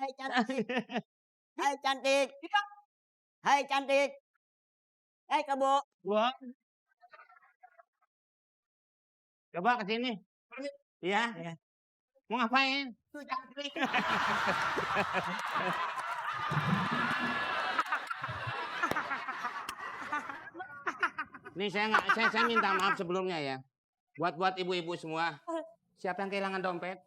Hai cantik. Hai cantik. Hai cantik. Hai Kebo. Gua. Coba ke sini. Iya. Iya. Mau ngapain? Tuh cantik. Nih saya minta maaf sebelumnya ya. Buat ibu-ibu semua. Siapa yang kehilangan dompet?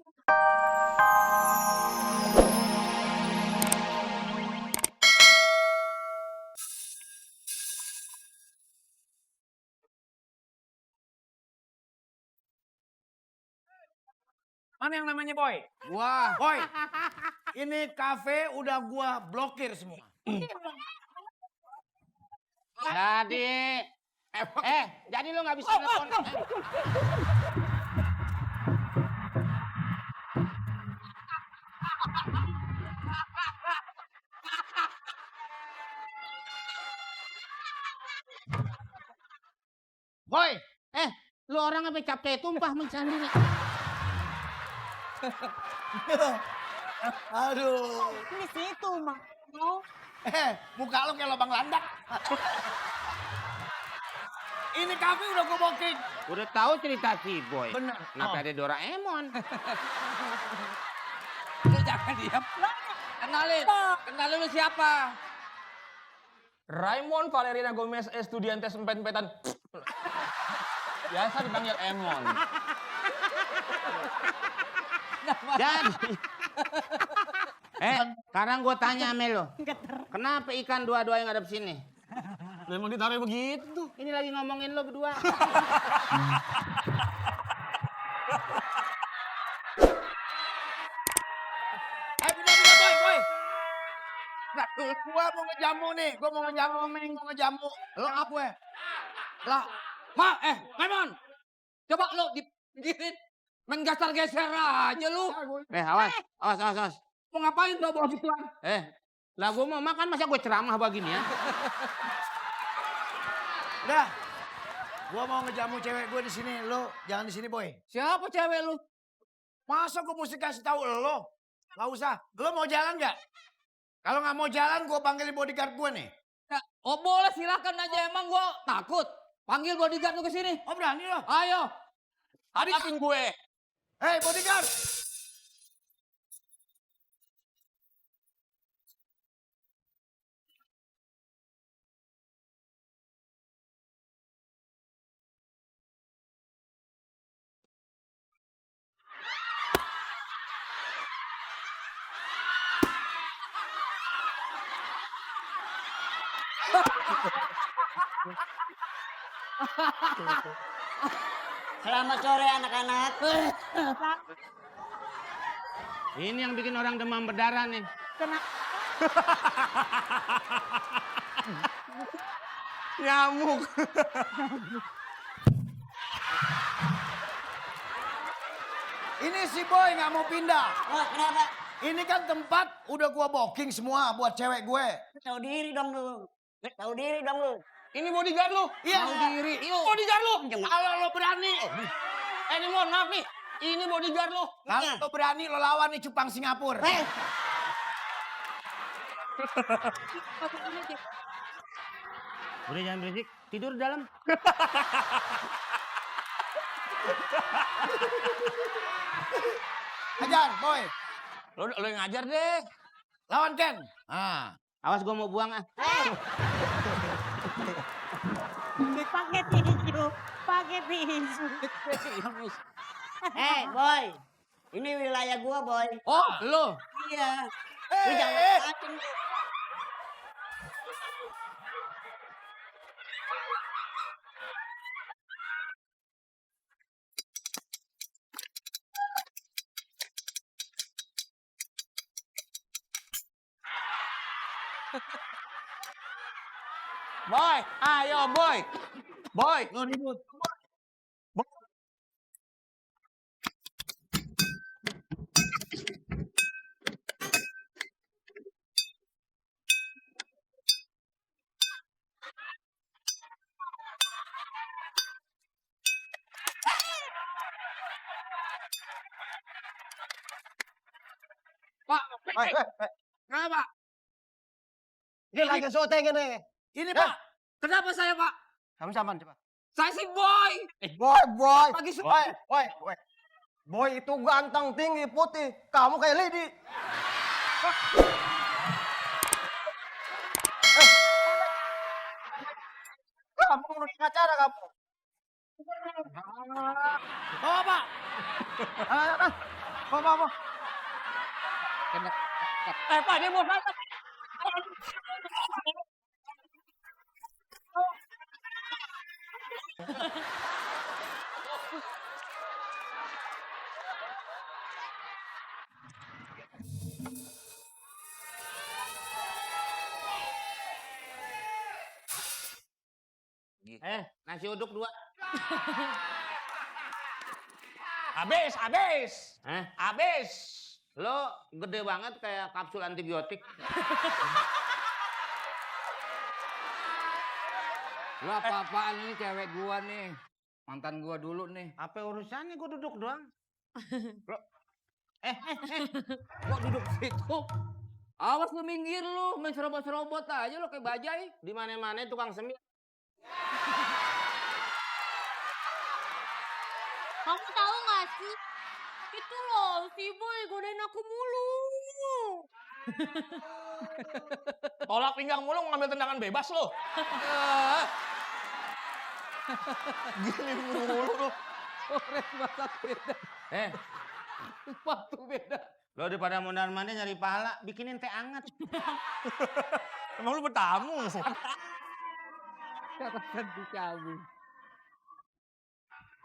Mana yang namanya Boy? Gua. Boy, ini kafe udah gua blokir semua. Jadi, jadi lo nggak bisa nelfon. Boy, lu orang sampai capek tumpah sendiri. Aduh. Di situ mah. Muka lo kayak lubang landak. Ini kafe udah gua blokir. Udah tahu cerita si Boy. Bener. Kenapa ada Doraemon? Lu jangan diam. Kenalin lu siapa? Raymond Valerina Gomez Estudiantes empet-empetan. Biasa dipanggil Emon. Jadi, sekarang gue tanya sama lo. Kenapa ikan dua-dua yang ada di sini? Memang ditaruh begitu. Ini lagi ngomongin lo berdua. Bener Boy. Nah, gua mau ngejamu nih. Gua mau ngejamu. Lo apa ya? Lah, Raymond. Coba lu dipikirin. Main geser-geser aja lu. Awas. Mau ngapain tuh bawa gituan? Lah gue mau makan masa gue ceramah begini ya? Udah. Gua mau ngejamu cewek gua di sini. Lo jangan di sini, Boy. Siapa cewek lu? Masa gua mesti kasih tahu lo? Gak usah. Lo mau jalan nggak? Kalau nggak mau jalan, gua panggil bodyguard gua nih. Ya, oh boleh silakan aja, emang gua takut. Panggil bodyguard lu ke sini. Oh berani lo? Ayo. Hadapin gue. Hei bodyguard. Selamat sore anak-anak. Ini yang bikin orang demam berdarah nih. Nyamuk. Ini si Boy nggak mau pindah. Oh, kenapa? Ini kan tempat udah gua booking semua buat cewek gue. Tahu diri dong lu. Tahu diri dong lu. Ini bodyguard lu. Iya. Tahu diri. Bodyguard lu. Kalau lo berani, Ini mohon maaf nih. Ini bodyguard lu. kalau lo berani lo lawan nih cupang Singapura. Udah jangan berisik, tidur di dalam. Ajar, Boy. Lo yang ngajar deh. Lawan Ken. Ah. Awas gue mau buang ah. Pakai tisu. Pakai tisu. Boy. Ini wilayah gua, Boy. Oh, lu. Iya. Lu jangan macem-macem. Boy, ayo boy. Boy. Lo ribut. Pak, Kenapa? Ini lagi syuting ini. Ini Pak. Kenapa saya Pak? Kamu siapa coba? Saya si Boy. Boy. Lagi syuting. Boy itu ganteng, tinggi, putih. Kamu kayak lady. Kamu ngurus acara kamu. Oh Pak. Apa? Pak, dia mau berangkat. Nasi uduk 2. Habis. Habis. Lo gede banget kayak kapsul antibiotik. Lu apa-apaan ini cewek gua nih. Mantan gua dulu nih. Apa urusannya gue duduk doang? Kok duduk situ? Awas lu minggir lu, main serobot-serobot aja lu kayak bajai. Di mana-mana tukang semir. Kamu tahu gak sih? Itu loh, si Boy godain aku mulu. Tolak pinggang mulu ngambil tendangan bebas lo. Gini mulu lo. Kores masak beda. Sepatu beda. Lo daripada mondar-mandir nyari pahala, bikinin teh anget. Emang lu bertamu? Katakan dicabut.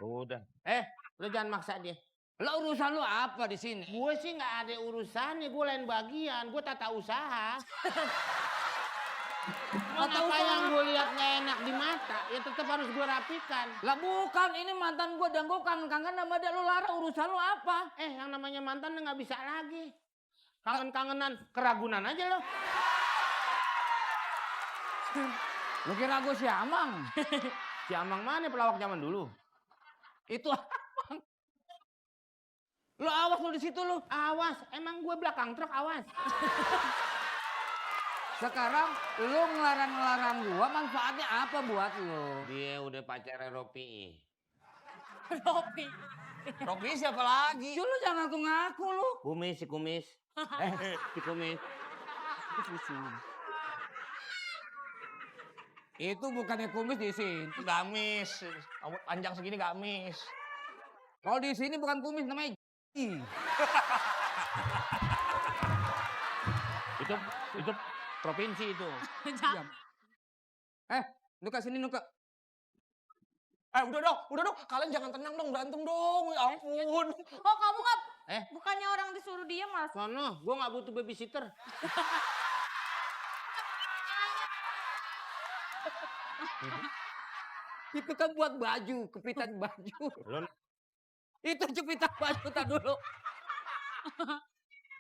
Udah. Lo jangan maksa dia. Lah urusan lu apa di sini? Gue sih nggak ada urusannya, gue lain bagian, gue tata usaha. Apa yang gue lihat nggak enak di mata, ya tetap harus gue rapikan. Lah bukan, ini mantan gua dan gua kangen sama dia, lu larang urusan lu apa? Yang namanya mantan nggak bisa lagi. Kangen-kangenan, keragunan aja lo. Lu kira gua si Amang? Si Amang mana pelawak zaman dulu? Itu Amang. Lu awas lu di situ lu. Awas, emang gue belakang truk awas. Sekarang lu ngelarang-ngelarang gua, manfaatnya apa buat lu? Dia udah pacarnya Ropi. Rocky siapa lagi? Lu jangan ngaku-ngaku lu. Si kumis. Si kumis. Itu bukannya kumis di sini. Gamis. Rambut panjang segini gamis. Kalau di sini bukan kumis, namanya Itu provinsi itu. lu kasih sini Nuka. Udah dong. Kalian jangan tenang dong, berantem dong. Ya ampun. Oh kamu nggak? Bukannya orang disuruh diam mas? Sono, gue nggak butuh babysitter. Itu kan buat baju, kepitan baju. Itu jepitan baju tak dulu.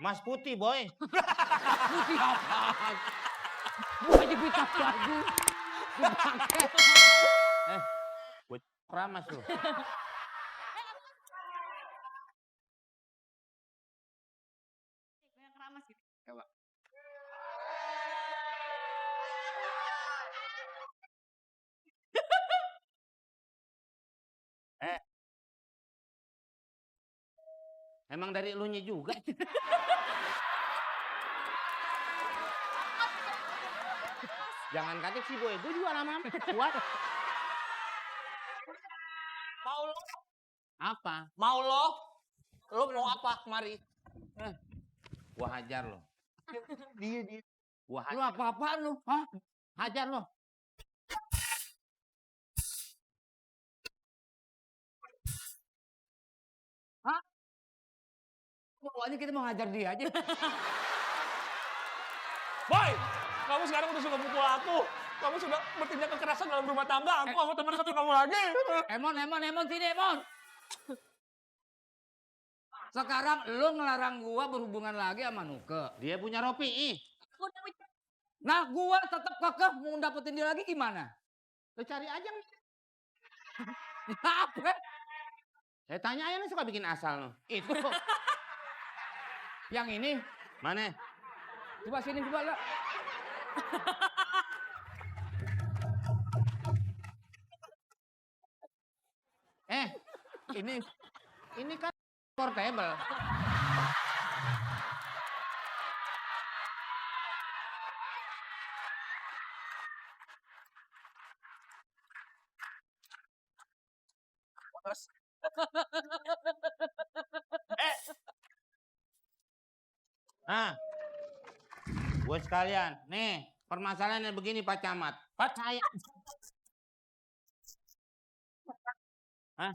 Mas putih, boy. Putih apaan? Bukan jepitan baju. Dipakai. Gue keramas lo. Banyak keramas gitu. Coba. Emang dari elunya juga. Jangan katik sih boy, gue juga lama-lama kuat. Mau lo? Apa? Mau lo? Lo mau apa kemari? Gua hajar lo. Dia. Gua Lu hajar. apa-apaan lu? Hah? Hajar lo. Pokoknya kita mau ngajar dia aja. Boy, kamu sekarang udah suka pukul aku. Kamu sudah bertindak kekerasan dalam rumah tangga. Aku sama teman satu kamu lagi. Emon, sini Emon. Sekarang lu ngelarang gua berhubungan lagi sama Nuke. Dia punya Ropi. Nah gua tetap kekeh mau dapetin dia lagi gimana? Lo cari aja. Apa? Saya tanya aja nih suka bikin asal lo. Itu. Yang ini Mana? Coba sini coba lah. Ini kan portable. Nah, buat sekalian, nih permasalahannya begini Pak Camat. Pak saya. Hah?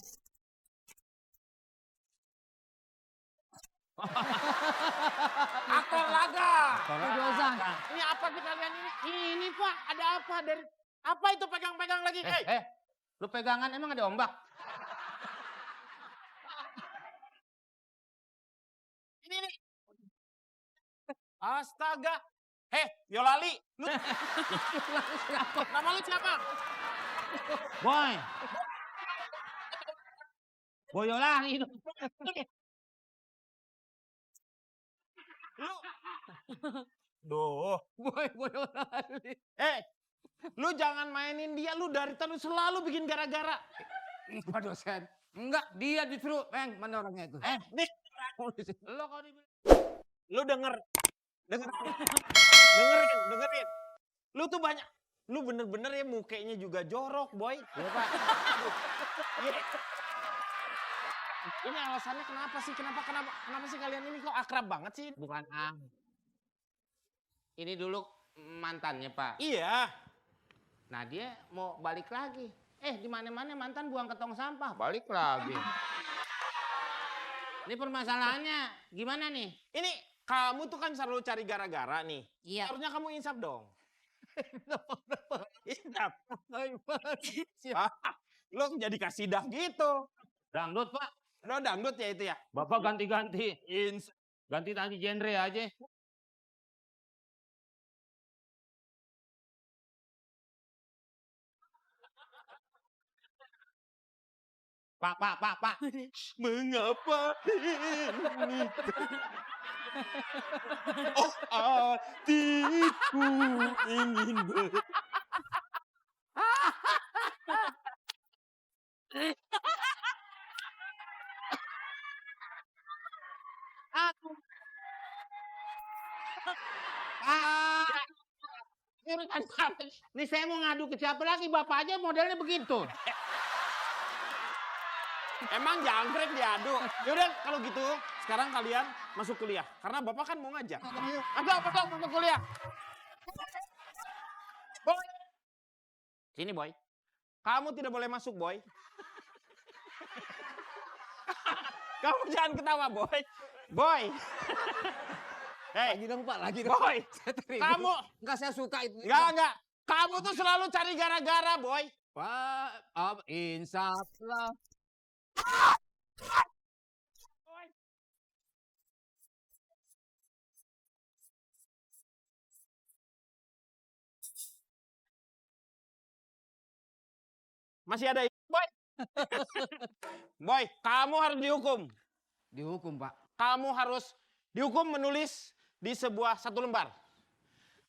Aktor laga. Dozan. Ini apa sih kalian ini? Ini Pak, ada apa dari apa itu pegang-pegang lagi? Lu pegangan emang ada ombak? Ini nih. Astaga. Yolali. Lu nama lu siapa? Boy. Boyolali itu. Duh. Boy lali. Lu jangan mainin dia, lu dari tadi selalu bikin gara-gara. Pak dosen. Enggak, dia disuruh. Mana orangnya itu? Nih, Lo kalau dibilang lu dengerin. Dengerin. Lu tuh banyak. Lu bener-bener ya mukanya juga jorok, boy. ya Pak, Iya. Ini alasannya kenapa sih? Kenapa sih kalian ini kok akrab banget sih? bukan ini dulu mantannya Pak. Iya. Nah dia mau balik lagi. Di mana-mana mantan buang ke tong sampah, balik lagi. Ini permasalahannya gimana nih? Ini kamu tuh kan selalu cari gara-gara nih. Iya. Harusnya kamu insaf dong. Insaf. Lo jadi kasidah gitu. Dangdut Pak. Lo dangdut ya itu ya? Bapak ganti-ganti. Insaf. Ganti genre aja. Pak. Mengapa ini? Oh, hatiku ingin Ini urusan apa? Nih saya mau ngadu ke siapa lagi? Bapak aja modelnya begitu. Emang jangkrik diadu. Yaudah kalau gitu sekarang kalian masuk kuliah. Karena bapak kan mau ngajar. Masuk kuliah. Boy. Sini boy. Kamu tidak boleh masuk boy. Kamu jangan ketawa boy. Boy. Lagi dong Pak, lagi dong. Boy. Kamu. Enggak, saya suka itu. Enggak. Kamu tuh selalu cari gara-gara boy. Pak, insaf lah. Masih ada boy. Boy, kamu harus dihukum. Dihukum Pak. Kamu harus dihukum menulis di satu lembar.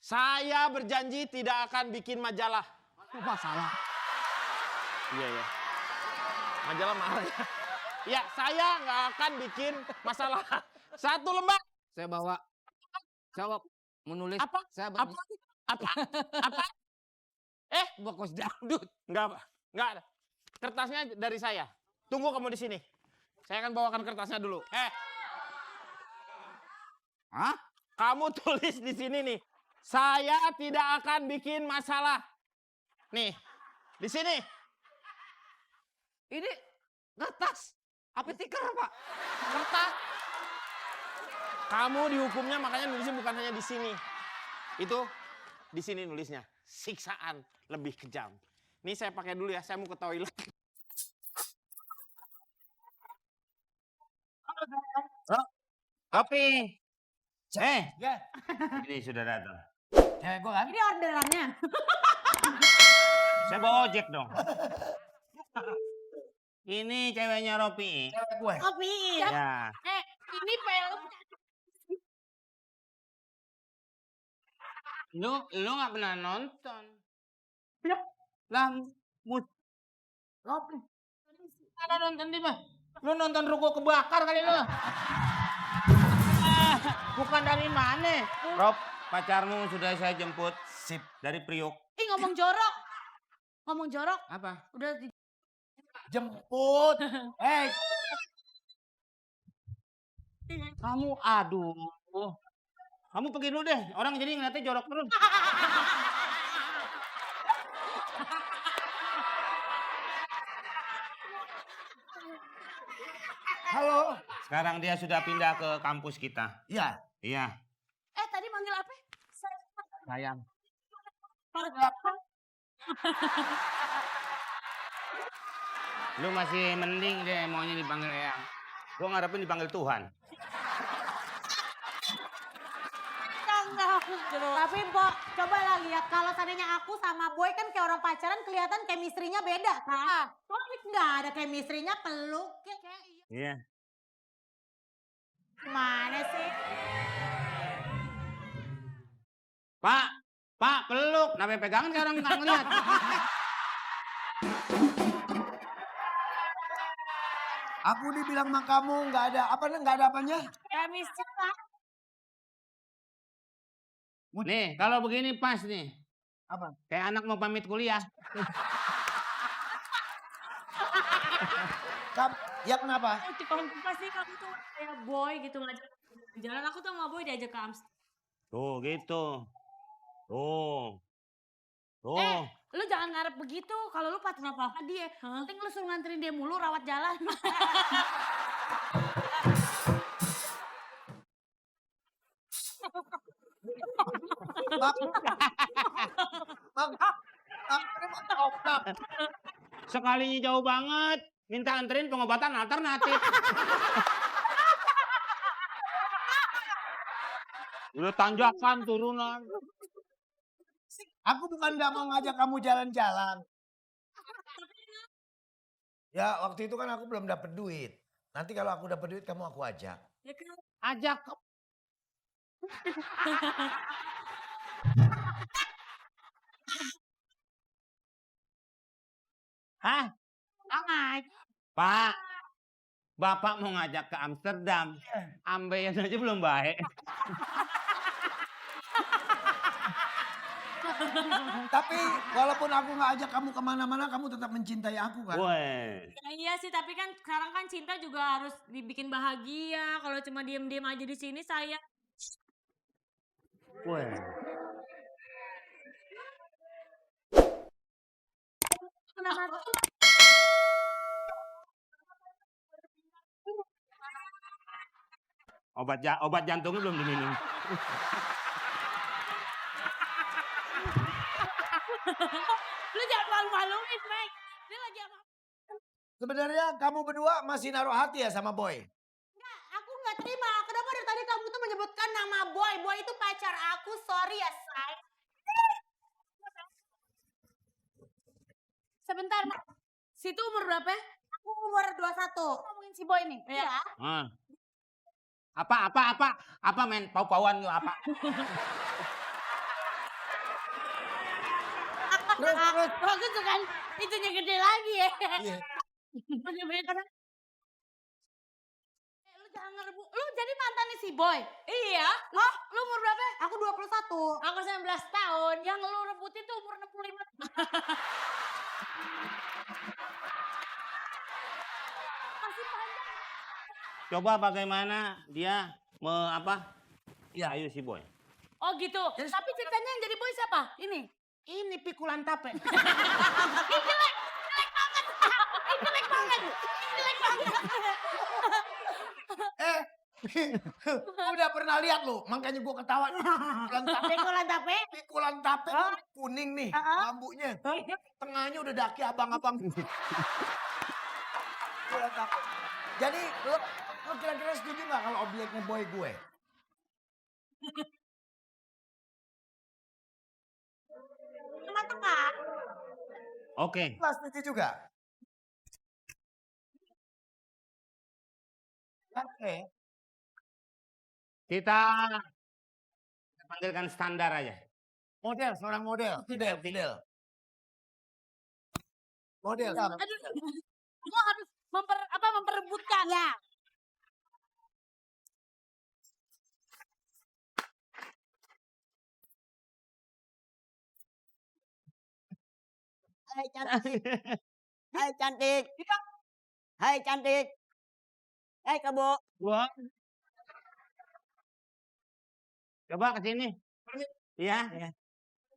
Saya berjanji tidak akan bikin majalah. Masalah. Iya. Majalah marah ya. Ya, saya nggak akan bikin masalah. Satu lembar. Saya bawa menulis. Apa? Saya Apa? Bokos dangdut. Enggak ada. Kertasnya dari saya. Tunggu kamu di sini. Saya akan bawakan kertasnya dulu. Hah? Kamu tulis di sini nih. Saya tidak akan bikin masalah. Nih, di sini. Ini kertas. Apa stiker Pak? Kertas. Kamu dihukumnya makanya nulisnya bukan hanya di sini. Itu di sini nulisnya. Siksaan lebih kejam. Nih saya pakai dulu ya, saya mau ke toilet. Kopi. Ini sudah datang. Cewek gua kan? Ini orderannya. Saya bawa ojek dong. Ini ceweknya Ropi. Cewek gue. Kopi. Ya. Ini film Lu nggak pernah nonton. Ya. Lah, Mana nonton di mah? Lu nonton ruko kebakar kali lu. Bukan dari mana? Rob, pacarmu sudah saya jemput. Sip. Dari Priok. Ih ngomong jorok. Ngomong jorok. Apa? Udah Jemput. Kamu aduh. Kamu pergi dulu deh. Orang jadi ngeliatnya jorok terus. Halo. Sekarang dia sudah pindah ke kampus kita. Iya. Iya. tadi manggil apa? Sayang. Lu masih mending deh maunya dipanggil Eyang. Gua ngarepin dipanggil Tuhan. Tapi Bo, coba lah lihat kalau seandainya aku sama Boy kan kayak orang pacaran kelihatan chemistry-nya beda kan? Nggak ada chemistry-nya peluk kayak Iya. gimana sih? Pak, peluk. Namanya pegangan kayak orang nggak ngeliat. Aku dibilang sama kamu nggak ada apanya? Chemistry lah. Nih, kalau begini pas nih. Apa? Kayak anak mau pamit kuliah. Ya kenapa? Pasti kamu tuh kayak Boy gitu ngajak jalan. Aku tuh sama Boy diajak ke Amsterdam. Tuh, gitu. Tuh. Lu jangan ngarep begitu. Kalau lu pacaran apa dia, penting lu suruh nganterin dia mulu rawat jalan. Sekalinya jauh banget. Minta anterin pengobatan alternatif. Udah tanjakan, turunan. Aku bukan nggak mau ngajak kamu jalan-jalan. Ya waktu itu kan aku belum dapet duit. Nanti kalau aku dapet duit kamu aku ajak. Ya kan? Ajak. Hah? Pak, Bapak mau ngajak ke Amsterdam. Ambeien aja belum baik. Tapi walaupun aku nggak ajak kamu kemana-mana, kamu tetap mencintai aku kan? Woi. Ya, iya sih, tapi kan sekarang kan cinta juga harus dibikin bahagia. Kalau cuma diem-diem aja di sini saya. Woi. Kenapa? Obat jantungnya belum diminum. Lu jangan malu-maluin, Mike. Dia lagi apa? Sebenarnya kamu berdua masih naruh hati ya sama Boy? Enggak, aku nggak terima. Kenapa dari tadi kamu tuh menyebutkan nama Boy? Boy itu pacar aku, sorry ya, say. Sebentar, Mak. Situ umur berapa? Aku umur 21. Ngomongin si Boy nih. Iya. Apa men? Pau-pauan lu apa? Terus. Bagus tuh kan, itunya gede lagi ya. Iya. Bener-bener. Lu jangan ngerebut. Lu jadi mantannya si Boy? Iya. Lu umur berapa? Aku 21. Aku 19 tahun. Yang lu rebutin tuh umur 65. Masih panjang. Coba bagaimana dia ayo si Boy. Oh gitu. Tapi ceritanya yang jadi Boy siapa? Ini. Ini pikulan tape. Ih, jelek banget. Jelek banget. Udah pernah lihat lu, makanya gua ketawa. Pikulan tape kuning nih bambunya. Tengahnya udah daki abang-abang. Pikulan tape. Jadi lu kira-kira setuju nggak kalau objeknya Boy gue? Teman-teman. Oke, Lu setuju juga? Oke. kita panggilkan standar aja. Model, seorang model. Fidel. Model. Aduh, gua harus memperebutkan. Ya. Hai cantik. Hai cantik. Hai cantik. Hai kebo. Gua. Coba ke sini. Iya.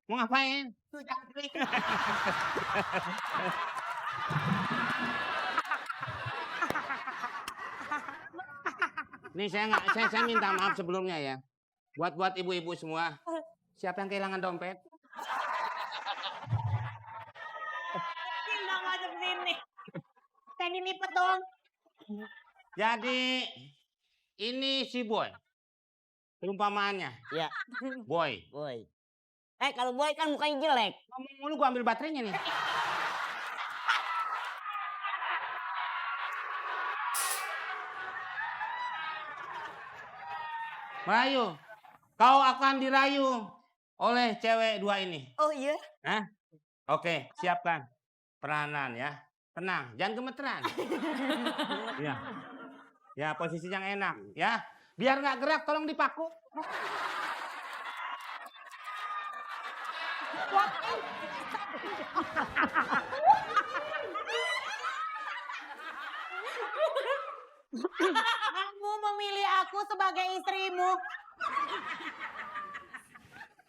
Mau ngapain? Nih saya minta maaf sebelumnya ya. Buat ibu-ibu semua. Siapa yang kehilangan dompet? Nggak ada sini. Saya dilipet dong. Jadi ini si Boy. Perumpamaannya. Ya, Boy. boy. Kalau boy kan mukanya jelek. Ngomong mulu gua ambil baterainya nih. Merayu. Kau akan dirayu oleh cewek dua ini. Oh iya. Hah? Oke, siapkan peranan ya. Tenang, jangan gemeteran. Ya. Ya, posisi yang enak ya. Biar nggak gerak, tolong dipaku. Kamu memilih aku sebagai istrimu.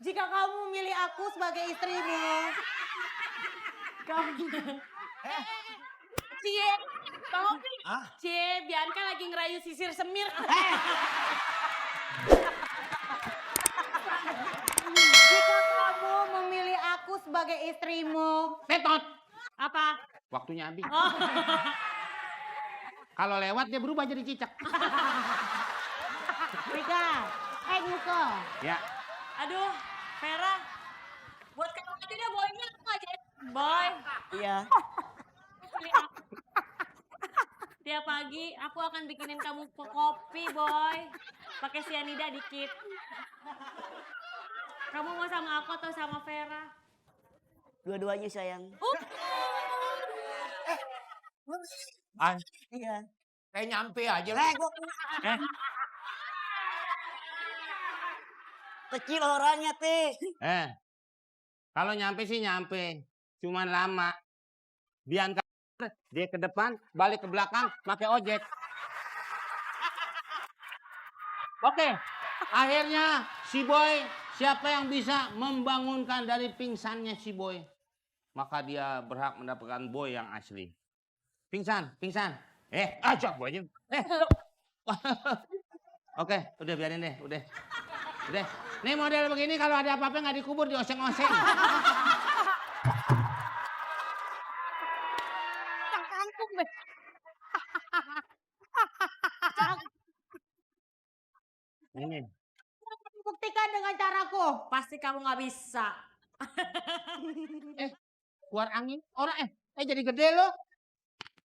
Jika kamu memilih aku sebagai istrimu, kamu... Cie, Bang Opi. Cie, Bianca lagi ngerayu sisir semir. Jika kamu memilih aku sebagai istrimu, Tetot. apa? Waktunya habis. Kalau lewat dia berubah jadi cicak. Rika, Nuko. Ya. Aduh, Vera, buat kamu aja deh boynya aku aja. Boy, Iya. pilih aku. Tiap pagi aku akan bikinin kamu kopi, boy. Pakai sianida dikit. Kamu mau sama aku atau sama Vera? Dua-duanya sayang. Ah, Iya. Kayak nyampe aja. Gua eh, kecil orangnya teh. kalau nyampe sih nyampe. Cuman lama. Bianca dia ke depan, balik ke belakang, pakai ojek. Oke. Akhirnya si Boy, siapa yang bisa membangunkan dari pingsannya si Boy, maka dia berhak mendapatkan Boy yang asli. Pingsan. Ajak Boynya. Oke, udah biarin deh, udah. Nih model begini kalau ada apa-apa nggak dikubur, dioseng-oseng. Kangkung deh. Ini. Buktikan dengan caraku. Pasti kamu nggak bisa. Keluar angin. Orang jadi gede lo.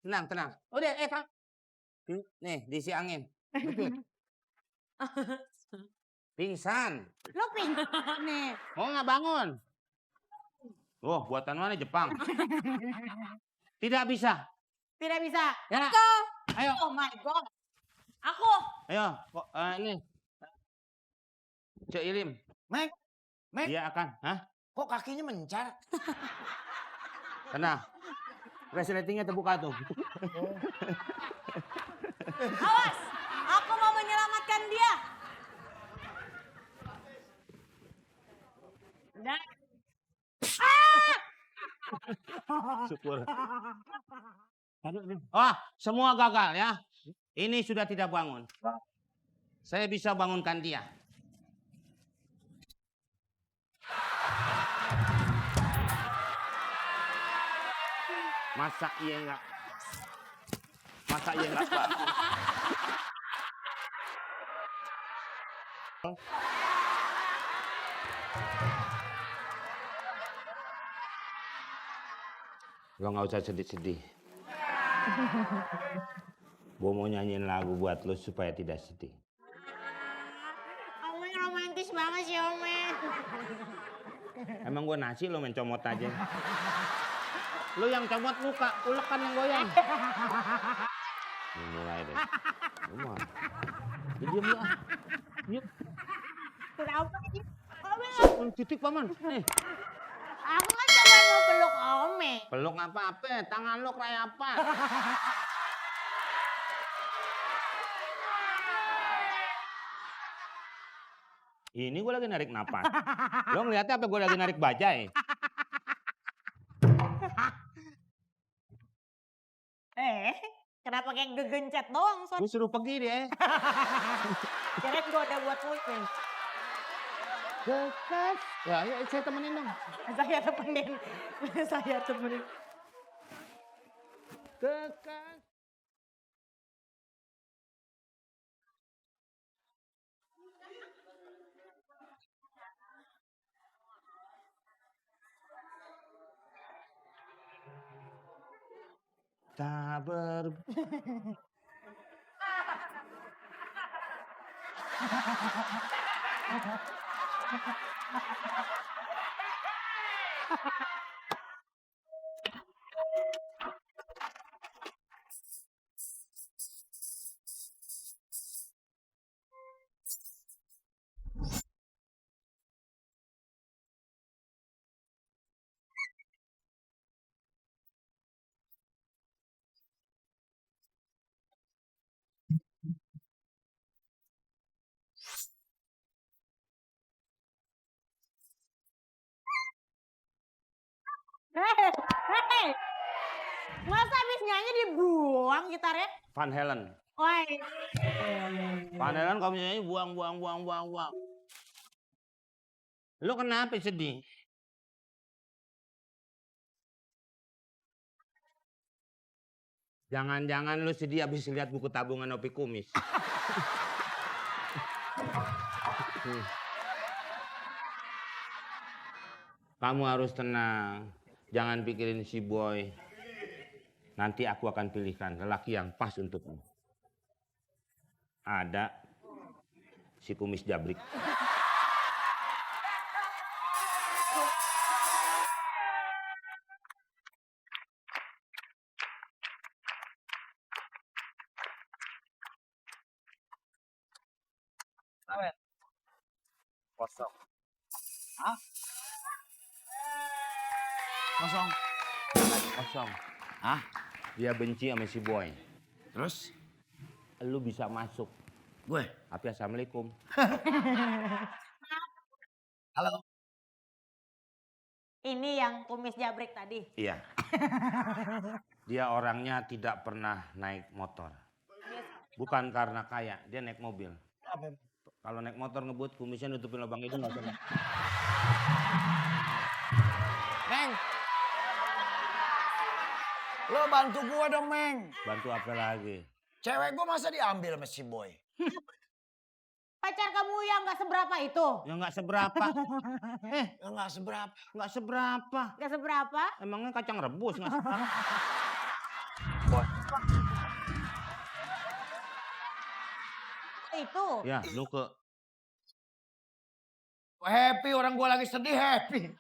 Tenang. Udah, Kang. Nih, diisi angin. Betul. Pingsan. Lo nih. Mau nggak bangun? Oh, buatan mana Jepang? Tidak bisa. Tidak bisa. Ya. Ayo. Oh my god. Aku. Ayo. Ini. Cek Ilim. Mek. Dia akan. Hah? Kok kakinya mencar? Tenang. Resletingnya terbuka tuh. Awas. Aku mau menyelamatkan dia. Udah. Syukur. Semua gagal ya. Ini sudah tidak bangun. Saya bisa bangunkan dia. Masa iya enggak bangun? Lo nggak usah sedih-sedih. Gue mau nyanyiin lagu buat lo supaya tidak sedih. Ome romantis banget sih Ome. Emang gua nasi lo main comot aja. Lu yang comot muka, ulekan yang goyang. Ini mulai deh. Lu mah. Diam lu ah. Diam. Kenapa sih? Titik paman. Aku kan cuma mau peluk Ome. Peluk apa-apa, tangan lu kayak apa? Ini gue lagi narik napas. Lo ngeliatnya apa gue lagi narik bajai? Kenapa kayak gegencet doang, Son? Gue suruh pergi deh. Kirain gue udah buat musik. Dekat. Ya, ayo saya temenin dong. Saya temenin. Saya temenin. Dekat. Tak ber... Hei, masa habis nyanyi dibuang gitarnya? Van Halen. Woi, Van Halen kalau nyanyi buang. Lu kenapa sedih? Jangan-jangan lu sedih habis lihat buku tabungan Opi Kumis. Kamu harus tenang. Jangan pikirin si boy. Nanti aku akan pilihkan lelaki yang pas untukmu. Ada si kumis jabrik. Kosong. Kosong. Kosong. Hah? Dia benci sama si boy. Terus? Lu bisa masuk. Gue? Tapi assalamualaikum. Halo? ini yang kumis jabrik tadi. Iya. Dia orangnya tidak pernah naik motor. Bukan karena kaya, dia naik mobil. Kalau naik motor ngebut, kumisnya nutupin lubang hidung nggak usah. Meng! Lo bantu gua dong, Meng. Bantu apa lagi? Cewek gua masa diambil sama si boy? Pacar kamu yang gak seberapa itu? Ya nggak seberapa. Enggak seberapa. Nggak seberapa. Gak seberapa? Emangnya kacang rebus nggak seberapa. Itu. Ya, lu ke... Happy, orang gua lagi sedih happy.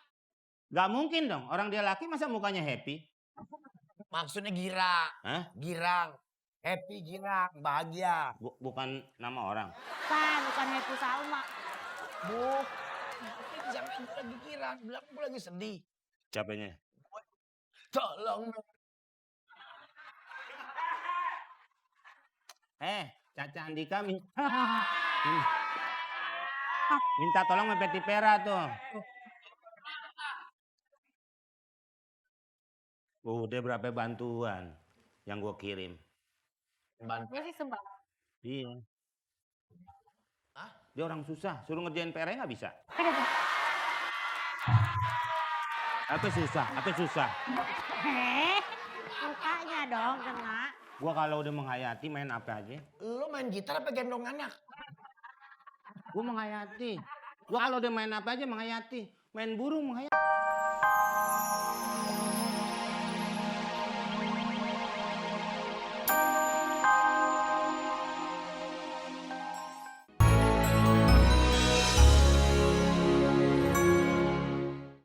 Nggak mungkin dong, orang dia laki masa mukanya happy? Maksudnya girang. Hah? Girang. Happy, girang, bahagia. Bukan nama orang. Bukan Happy Salma. Bu, jangan gua lagi girang, bilang gua lagi sedih. Siapanya? Tolong. Caca Andika minta tolong sama Peti Pera tuh. Udah berapa bantuan yang gue kirim. Gue sih sembah. Iya. Dia orang susah, suruh ngerjain PR-nya nggak bisa. Apa susah? Mukanya dong kena. Gua kalau udah menghayati main apa aja. Lo main gitar apa gendong anak? Gua menghayati. Gua kalau udah main apa aja menghayati. Main burung menghayati.